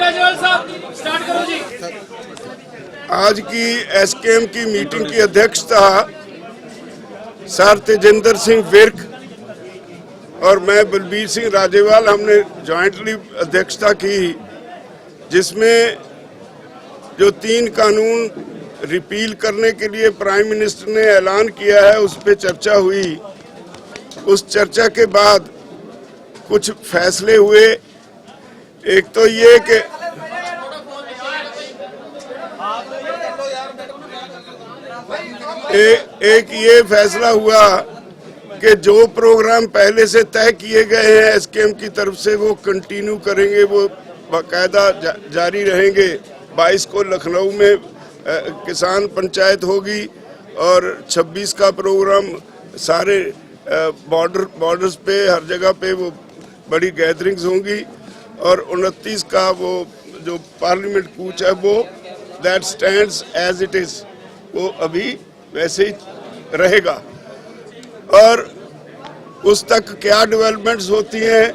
राजेवाल साहब स्टार्ट करो जी। आज की एसकेएम की मीटिंग की अध्यक्षता सर तेजिंदर सिंह विर्क और मैं बलबीर सिंह राजेवाल हमने जॉइंटली अध्यक्षता की, जिसमें जो 3 कानून रिपील करने के लिए प्राइम मिनिस्टर ने ऐलान किया है उस पर चर्चा हुई। उस चर्चा के बाद कुछ फैसले हुए। एक तो ये कि एक ये फैसला हुआ कि जो प्रोग्राम पहले से तय किए गए हैं एसकेएम की तरफ से वो कंटिन्यू करेंगे, वो बाकायदा जारी रहेंगे। 22 को लखनऊ में किसान पंचायत होगी और 26 का प्रोग्राम सारे बॉर्डर्स पे हर जगह पे वो बड़ी गैदरिंग्स होंगी और 29 का वो जो पार्लियामेंट कूच है वो that stands as it is, वो अभी वैसे ही रहेगा। और उस तक क्या डेवलपमेंट्स होती हैं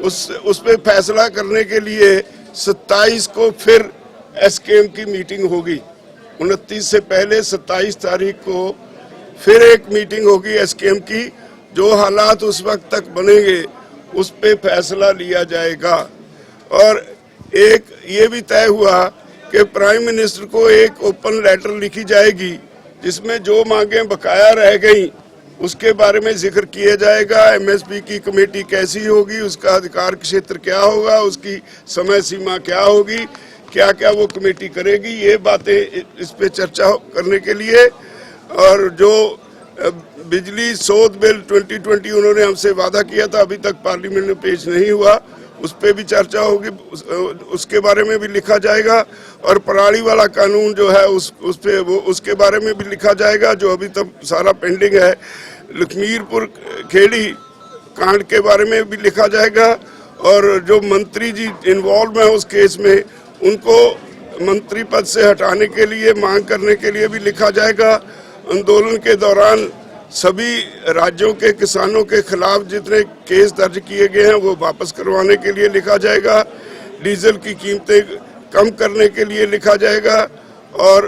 उस पे फैसला करने के लिए 27 को फिर एसकेएम की मीटिंग होगी। 29 से पहले 27 तारीख को फिर एक मीटिंग होगी एसकेएम की। जो हालात उस वक्त तक बनेंगे उस पे फैसला लिया जाएगा। और एक ये भी तय हुआ कि प्राइम मिनिस्टर को एक ओपन लेटर लिखी जाएगी जिसमें जो मांगें बकाया रह गई उसके बारे में जिक्र किया जाएगा। एमएसपी की कमेटी कैसी होगी, उसका अधिकार क्षेत्र क्या होगा, उसकी समय सीमा क्या होगी, क्या क्या वो कमेटी करेगी, ये बातें इस पे चर्चा करने के लिए। और जो बिजली शोध बिल 2020 उन्होंने हमसे वादा किया था, अभी तक पार्लियामेंट में पेश नहीं हुआ, उस पे भी चर्चा होगी, उसके बारे में भी लिखा जाएगा। और पराली वाला कानून जो है उस पे वो उसके बारे में भी लिखा जाएगा जो अभी तक सारा पेंडिंग है। लखीमपुर खेड़ी कांड के बारे में भी लिखा जाएगा और जो मंत्री जी इन्वॉल्व हैं उस केस में उनको मंत्री पद से हटाने के लिए मांग करने के लिए भी लिखा जाएगा। आंदोलन के दौरान सभी राज्यों के किसानों के खिलाफ जितने केस दर्ज किए गए हैं वो वापस करवाने के लिए लिखा जाएगा। डीजल की कीमतें कम करने के लिए लिखा जाएगा और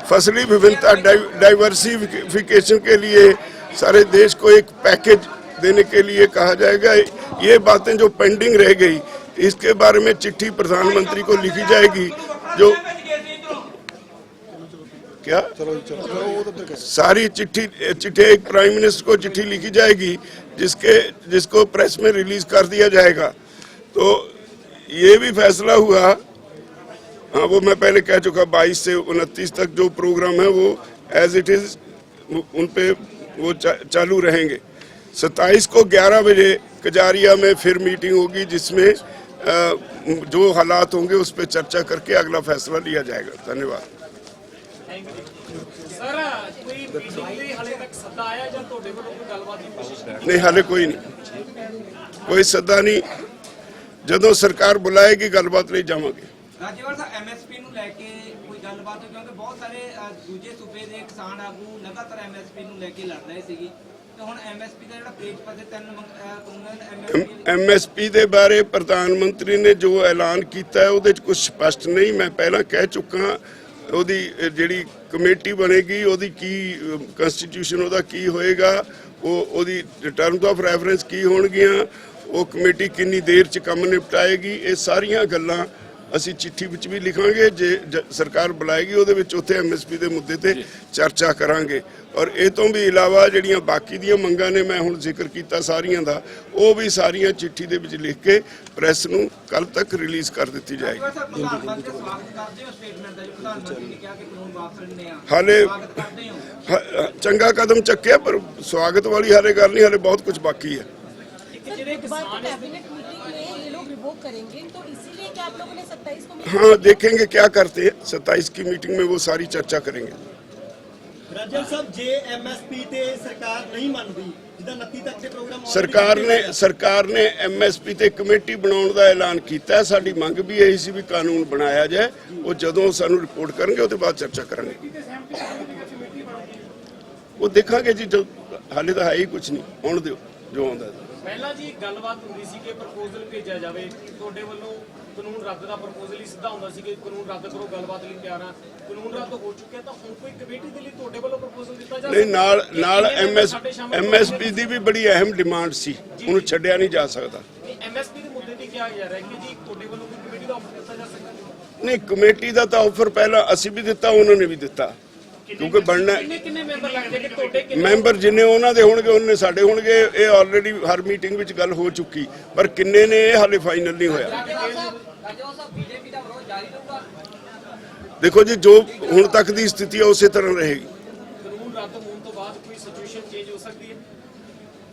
फसली विभिन्नता डाइवर्सिफिकेशन के लिए सारे देश को एक पैकेज देने के लिए कहा जाएगा। ये बातें जो पेंडिंग रह गई इसके बारे में चिट्ठी प्रधानमंत्री को लिखी जाएगी। जो क्या सारी चिट्ठी एक प्राइम मिनिस्टर को चिट्ठी लिखी जाएगी जिसको प्रेस में रिलीज कर दिया जाएगा। तो ये भी फैसला हुआ, हाँ वो मैं पहले कह चुका, 22 से 29 तक जो प्रोग्राम है वो एज इट इज उन पे वो चालू रहेंगे। 27 को 11 बजे कजारिया में फिर मीटिंग होगी जिसमें जो हालात होंगे उस पर चर्चा करके अगला फैसला लिया जाएगा। धन्यवाद। नहीं हाले कोई नहीं, कोई सदा नहीं। ਜਦੋਂ ਸਰਕਾਰ बुलाएगी गलबात ਲਈ ਜਾਵਾਂਗੇ। ਰਾਜੇਵਾਲ ਸਾਹਿਬ ਐਮਐਸਪੀ ਨੂੰ ਲੈ ਕੇ ਕੋਈ ਗੱਲਬਾਤ ਹੋਈ ਕਿਉਂਕਿ ਬਹੁਤ ਸਾਰੇ ਦੂਜੇ ਸੂਬੇ ਦੇ ਕਿਸਾਨ ਆਗੂ ਲਗਾਤਾਰ ਐਮਐਸਪੀ ਨੂੰ ਲੈ ਕੇ ਲੜ ਰਹੇ ਸੀਗੇ ਤੇ ਹੁਣ ਐਮਐਸਪੀ ਦਾ ਜਿਹੜਾ ਪੇਜ ਪਰ 3 ਐਮਐਸਪੀ ਦੇ ਬਾਰੇ ਪ੍ਰਧਾਨ ਮੰਤਰੀ ਨੇ ਜੋ ਐਲਾਨ ਕੀਤਾ ਹੈ ਉਹਦੇ 'ਚ ਕੁਝ ਸਪਸ਼ਟ ਨਹੀਂ। ਮੈਂ ਪਹਿਲਾਂ ਕਹਿ ਚੁੱਕਾ ਉਹਦੀ ਜਿਹੜੀ ਕਮੇਟੀ ਬਣੇਗੀ ਉਹਦੀ ਕੀ ਕਨਸਟੀਟਿਊਸ਼ਨ ਉਹਦਾ ਕੀ ਹੋਏਗਾ, ਉਹਦੀ ਟਰਮਸ ਆਫ ਰੈਫਰੈਂਸ ਕੀ ਹੋਣਗੀਆਂ, ਉਹ ਕਮੇਟੀ ਕਿੰਨੀ ਦੇਰ 'ਚ ਕੰਮ ਨਿਪਟਾਏਗੀ, ਇਹ ਸਾਰੀਆਂ ਗੱਲਾਂ ਅਸੀਂ चिट्ठी ਵਿੱਚ भी लिखांगे। जे सरकार बुलाएगी ਉਹਦੇ ਵਿੱਚ ਉੱਥੇ ਐਮਐਸਪੀ ਦੇ ਮੁੱਦੇ ਤੇ ਚਰਚਾ ਕਰਾਂਗੇ। ਔਰ ਇਹ ਤੋਂ ਵੀ ਇਲਾਵਾ ਜਿਹੜੀਆਂ ਬਾਕੀ ਦੀਆਂ ਮੰਗਾਂ ਨੇ ਮੈਂ ਹੁਣ ਜ਼ਿਕਰ ਕੀਤਾ ਸਾਰੀਆਂ ਦਾ, ਉਹ ਵੀ ਸਾਰੀਆਂ ਚਿੱਠੀ ਦੇ ਵਿੱਚ ਲਿਖ ਕੇ ਪ੍ਰੈਸ ਨੂੰ ਕੱਲ ਤੱਕ ਰਿਲੀਜ਼ ਕਰ ਦਿੱਤੀ ਜਾਏਗੀ। ਹਾਲੇ ਚੰਗਾ ਕਦਮ ਚੱਕਿਆ ਪਰ ਸਵਾਗਤ ਵਾਲੀ ਹਾਲੇ ਗੱਲ ਨਹੀਂ, ਹਾਲੇ ਬਹੁਤ ਕੁਝ ਬਾਕੀ ਹੈ। करेंगे तो इसीलिए क्या आप लोगों ने 27 को हाँ देखेंगे क्या करते हैं। 27 की मीटिंग में वो सारी चर्चा करेंगे। राजेवाल साहब जे एमएसपी ते सरकार नहीं मानती जिदा 29 तक के प्रोग्राम सरकार ने एमएसपी ते कमेटी बनाने का ऐलान किया है। साडी मंग भी यही सी भी कानून बनाया जाए, वो जदों सानू रिपोर्ट करेंगे उसके बाद चर्चा करेंगे। वो देखांगे जी, जो हाले तो है ही कुछ नहीं, आउण दिओ जो आउंदा। ਪਹਿਲਾਂ ਜੀ ਗੱਲਬਾਤ ਹੁੰਦੀ ਸੀ ਕਿ ਪ੍ਰਪੋਜ਼ਲ ਭੇਜਿਆ ਜਾਵੇ, ਤੁਹਾਡੇ ਵੱਲੋਂ ਕਾਨੂੰਨ ਰੱਦ ਦਾ ਪ੍ਰਪੋਜ਼ਲ ਹੀ ਸਿੱਧਾ ਹੁੰਦਾ ਸੀ ਕਿ ਕਾਨੂੰਨ ਰੱਦ ਕਰੋ, ਗੱਲਬਾਤ ਲਈ ਤਿਆਰ ਆ। ਕਾਨੂੰਨ ਰੱਦ ਹੋ ਚੁੱਕਿਆ ਤਾਂ ਹੁਣ ਕੋਈ ਕਮੇਟੀ ਦੇ ਲਈ ਤੁਹਾਡੇ ਵੱਲੋਂ ਪ੍ਰਪੋਜ਼ਲ ਦਿੱਤਾ ਜਾ ਨਹੀਂ, ਨਾਲ MSP ਦੀ ਵੀ ਬੜੀ ਅਹਿਮ ਡਿਮਾਂਡ ਸੀ, ਉਹਨੂੰ ਛੱਡਿਆ ਨਹੀਂ ਜਾ ਸਕਦਾ। MSP ਦੇ ਮੁੱਦੇ ਤੇ ਕਿਹਾ ਜਾ ਰਿਹਾ ਹੈ ਕਿ ਜੀ ਤੁਹਾਡੇ ਵੱਲੋਂ ਕੋਈ ਕਮੇਟੀ ਦਾ ਆਫਰ ਦਿੱਤਾ ਜਾ ਸਕਦਾ? ਨਹੀਂ, ਕਮੇਟੀ ਦਾ ਤਾਂ ਆਫਰ ਪਹਿਲਾਂ ਅਸੀਂ ਵੀ ਦਿੱਤਾ, ਉਹਨਾਂ ਨੇ ਵੀ ਦਿੱਤਾ, ਕਿਉਂਕਿ ਬਣਨਾ ਕਿੰਨੇ ਮੈਂਬਰ ਲੱਗਦੇ ਕਿ ਤੁਹਾਡੇ ਮੈਂਬਰ ਜਿੰਨੇ ਉਹਨਾਂ ਦੇ ਹੋਣਗੇ ਉਹਨੇ ਸਾਡੇ ਹੋਣਗੇ। ਇਹ ਆਲਰੇਡੀ ਹਰ ਮੀਟਿੰਗ ਵਿੱਚ ਗੱਲ ਹੋ ਚੁੱਕੀ, ਪਰ ਕਿੰਨੇ ਨੇ ਇਹ ਹਾਲੇ ਫਾਈਨਲ ਨਹੀਂ ਹੋਇਆ। ਦੇਖੋ ਜੀ, ਜੋ ਹੁਣ ਤੱਕ ਦੀ ਸਥਿਤੀ ਹੈ ਉਸੇ ਤਰ੍ਹਾਂ ਰਹੇਗੀ। ਕਾਨੂੰਨ ਰੱਦ ਹੋਣ ਤੋਂ ਬਾਅਦ ਕੋਈ ਸਿਚੁਏਸ਼ਨ ਚੇਂਜ ਹੋ ਸਕਦੀ ਹੈ?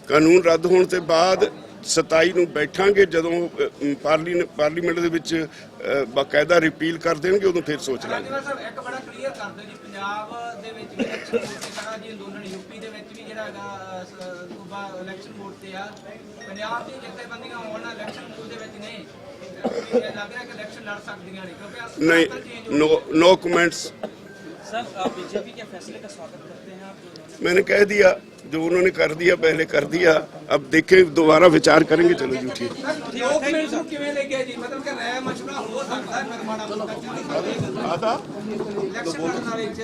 ਕਾਨੂੰਨ ਰੱਦ ਹੋਣ ਤੋਂ ਬਾਅਦ 27 ਨੂੰ ਬੈਠਾਂਗੇ, ਜਦੋਂ ਪਾਰਲੀਮੈਂਟ ਦੇ ਵਿੱਚ ਬਾਕਾਇਦਾ ਰਿਪੀਲ ਕਰ ਦੇਣਗੇ, ਉਦੋਂ ਫਿਰ ਸੋਚ ਲਾਂਗੇ। ਰਾਜੇਵਾਲ ਸਾਹਿਬ ਇੱਕ ਬੜਾ ਕਲੀਅਰ ਕਰ ਦਿਓ ਜੀ, ਪੰਜਾਬ ਦੇ ਵਿੱਚ ਵੀ ਇਲੈਕਸ਼ਨ ਮੋਡ ਤੇ ਖੜਾ ਜੀ ਅੰਦੋਲਨ, ਯੂਪੀ ਦੇ ਵਿੱਚ ਵੀ ਜਿਹੜਾ ਹੈਗਾ ਸੂਬਾ ਇਲੈਕਸ਼ਨ ਮੋਡ ਤੇ ਆ, ਪੰਜਾਬ ਦੀਆਂ ਜਥੇਬੰਦੀਆਂ ਹੋਣ ਇਲੈਕਸ਼ਨ ਮੋਡ ਦੇ ਵਿੱਚ ਨੇ, ਲੱਗ ਰਿਹਾ ਕਿ ਇਲੈਕਸ਼ਨ ਲੜ ਸਕਦੀਆਂ ਨੇ ਕਿਉਂਕਿ नहीं, नो कमेंट्स। सर बीजेपी के फैसले का स्वागत करते हैं आप? मैंने कह दिया, जो उन्होंने कर दिया पहले कर दिया, अब देखें दोबारा विचार करेंगे। चलो जी, ठीक। ਡਾਕੂਮੈਂਟਸ ਨੂੰ ਕਿਵੇਂ ਲੈ ਗਿਆ ਜੀ, ਮਤਲਬ ਕਿ ਰਾਇ ਮਸ਼ਵਰਾ ਹੋ ਸਕਦਾ ਹੈ ਮਾੜਾ ਮੋਟਾ ਇਲੈਕਸ਼ਨ ਲੜਨ ਵਾਲੇ ਚ